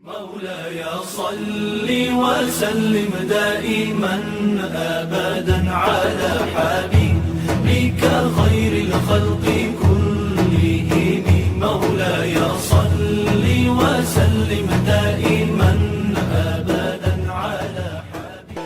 مولاي صل وسلم دائما أبدا على حبيبك خير الخلق كلهم مولاي صل وسلم دائما أبدا على حبيبك.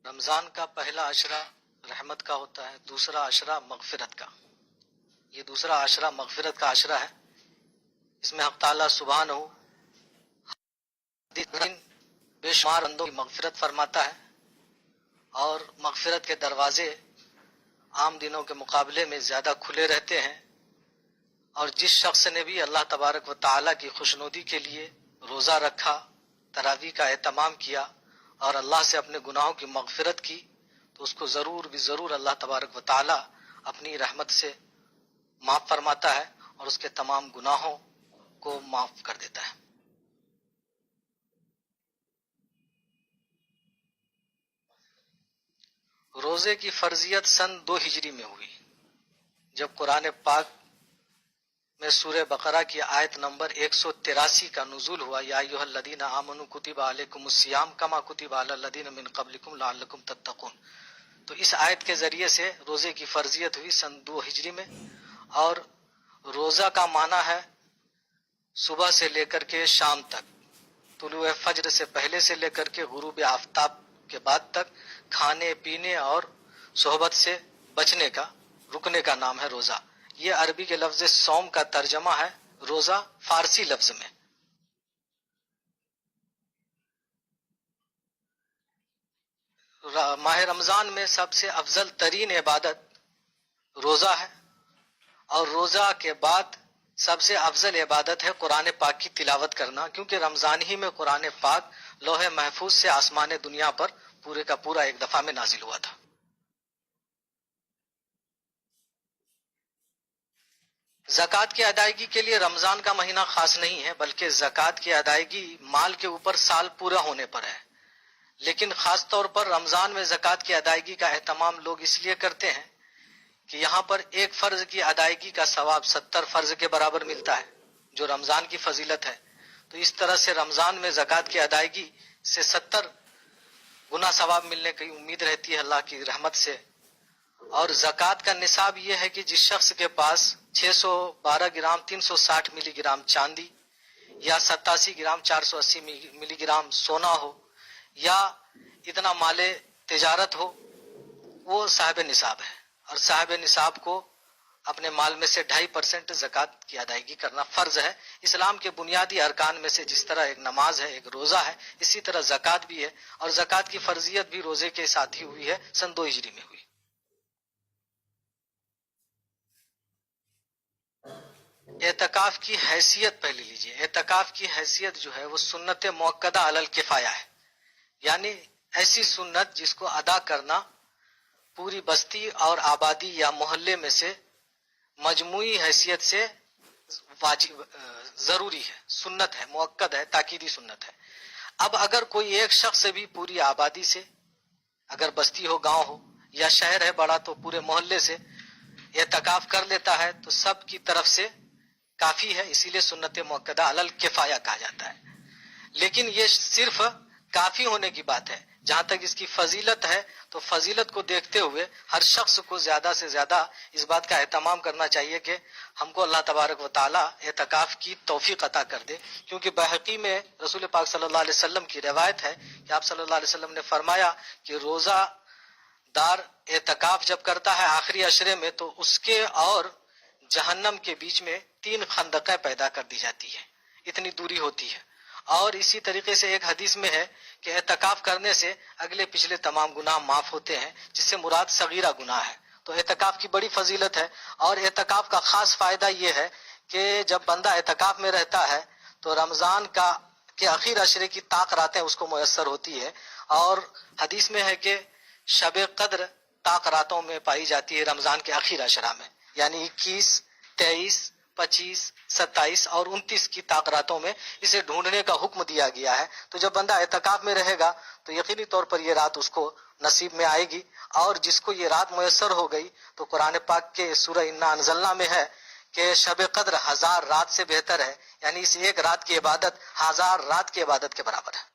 رمضان کا پہلا عشرہ رحمت کا ہوتا ہے، دوسرا عشرہ مغفرت کا۔ یہ دوسرا عشرہ مغفرت کا عشرہ ہے۔ اس میں حق تعالیٰ سبحانہ دن بے شمار بندوں کی مغفرت فرماتا ہے، اور مغفرت کے دروازے عام دنوں کے مقابلے میں زیادہ کھلے رہتے ہیں، اور جس شخص نے بھی اللہ تبارک و تعالیٰ کی خوشنودی کے لیے روزہ رکھا، تراویح کا اہتمام کیا اور اللہ سے اپنے گناہوں کی مغفرت کی، تو اس کو ضرور بھی ضرور اللہ تبارک و تعالیٰ اپنی رحمت سے معاف فرماتا ہے اور اس کے تمام گناہوں کو معاف کر دیتا ہے۔ روزے کی فرضیت سن 2 ہجری میں ہوئی، جب قرآن پاک میں سورہ بقرہ کی آیت نمبر 183 کا نزول ہوا، یا ایھا الذین آمنوا کتب علیکم الصیام کما کتب علی الذین من قبلکم لعلکم تتقون۔ تو اس آیت کے ذریعے سے روزے کی فرضیت ہوئی سن 2 ہجری میں، اور روزہ کا معنی ہے صبح سے لے کر کے شام تک، طلوع فجر سے پہلے سے لے کر کے غروب آفتاب کے بعد تک کھانے پینے اور صحبت سے بچنے کا، رکنے کا نام ہے روزہ۔ یہ عربی کے لفظ صوم کا ترجمہ ہے روزہ فارسی لفظ میں۔ ماہ رمضان میں سب سے افضل ترین عبادت روزہ ہے، اور روزہ کے بعد سب سے افضل عبادت ہے قرآن پاک کی تلاوت کرنا، کیونکہ رمضان ہی میں قرآن پاک لوح محفوظ سے آسمان دنیا پر پورے کا پورا ایک دفعہ میں نازل ہوا تھا۔ زکوٰۃ کی ادائیگی کے لیے رمضان کا مہینہ خاص نہیں ہے، بلکہ زکوٰۃ کی ادائیگی مال کے اوپر سال پورا ہونے پر ہے، لیکن خاص طور پر رمضان میں زکوٰۃ کی ادائیگی کا اہتمام لوگ اس لیے کرتے ہیں کہ یہاں پر ایک فرض کی ادائیگی کا ثواب 70 فرض کے برابر ملتا ہے، جو رمضان کی فضیلت ہے۔ تو اس طرح سے رمضان میں زکوٰۃ کی ادائیگی سے 70 گنا ثواب ملنے کی امید رہتی ہے اللہ کی رحمت سے۔ اور زکوٰۃ کا نصاب یہ ہے کہ جس شخص کے پاس 612 گرام 360 ملی گرام چاندی یا 87 گرام 480 ملی گرام سونا ہو، یا اتنا مال تجارت ہو، وہ صاحب نصاب ہے، اور صاحب نصاب کو اپنے مال میں سے 2.5% زکوٰۃ کی ادائیگی کرنا فرض ہے۔ اسلام کے بنیادی ارکان میں سے جس طرح ایک نماز ہے، ایک روزہ ہے، اسی طرح زکوٰۃ بھی ہے، اور زکوٰۃ کی فرضیت بھی روزے کے ساتھ ہی ہوئی ہے، سن 2 ہجری میں ہوئی۔ اعتکاف کی حیثیت پہلے لیجئے۔ اعتکاف کی حیثیت جو ہے وہ سنت مؤکدہ علی الکفایہ ہے، یعنی ایسی سنت جس کو ادا کرنا پوری بستی اور آبادی یا محلے میں سے مجموعی حیثیت سے واجب ضروری ہے، سنت ہے، مؤکد ہے، تاکیدی سنت ہے۔ اب اگر کوئی ایک شخص بھی پوری آبادی سے، اگر بستی ہو، گاؤں ہو، یا شہر ہے بڑا تو پورے محلے سے اعتکاف کر لیتا ہے تو سب کی طرف سے کافی ہے، اسی لیے سنت مؤکدہ علی الکفایہ کہا جاتا ہے۔ لیکن یہ صرف کافی ہونے کی بات ہے۔ جہاں تک اس کی فضیلت ہے تو فضیلت کو دیکھتے ہوئے ہر شخص کو زیادہ سے زیادہ اس بات کا اہتمام کرنا چاہیے کہ ہم کو اللہ تبارک و تعالیٰ اعتکاف کی توفیق عطا کر دے، کیونکہ بحقی میں رسول پاک صلی اللہ علیہ وسلم کی روایت ہے کہ آپ صلی اللہ علیہ وسلم نے فرمایا کہ روزہ دار اعتکاف جب کرتا ہے آخری عشرے میں تو اس کے اور جہنم کے بیچ میں 3 خندقیں پیدا کر دی جاتی ہے، اتنی دوری ہوتی ہے۔ اور اسی طریقے سے ایک حدیث میں ہے کہ اعتکاف کرنے سے اگلے پچھلے تمام گناہ معاف ہوتے ہیں، جس سے مراد صغیرہ گناہ ہے۔ تو اعتکاف کی بڑی فضیلت ہے، اور اعتکاف کا خاص فائدہ یہ ہے کہ جب بندہ اعتکاف میں رہتا ہے تو رمضان کے آخر عشرے کی طاق راتیں اس کو میسر ہوتی ہے، اور حدیث میں ہے کہ شب قدر طاق راتوں میں پائی جاتی ہے رمضان کے آخر عشرہ میں، یعنی 21، 23، 25, 27 اور 29 کی راتوں میں اسے ڈھونڈنے کا حکم دیا گیا ہے. تو جب بندہ اعتکاف میں رہے گا تو یقینی طور پر یہ رات اس کو نصیب میں آئے گی. اور جس کو یہ رات میسر ہو گئی تو قرآن پاک کے سورہ انا انزلنا میں ہے کہ شب قدر 1000 رات سے بہتر ہے، یعنی اس ایک رات کی عبادت 1000 رات کی عبادت کے برابر ہے.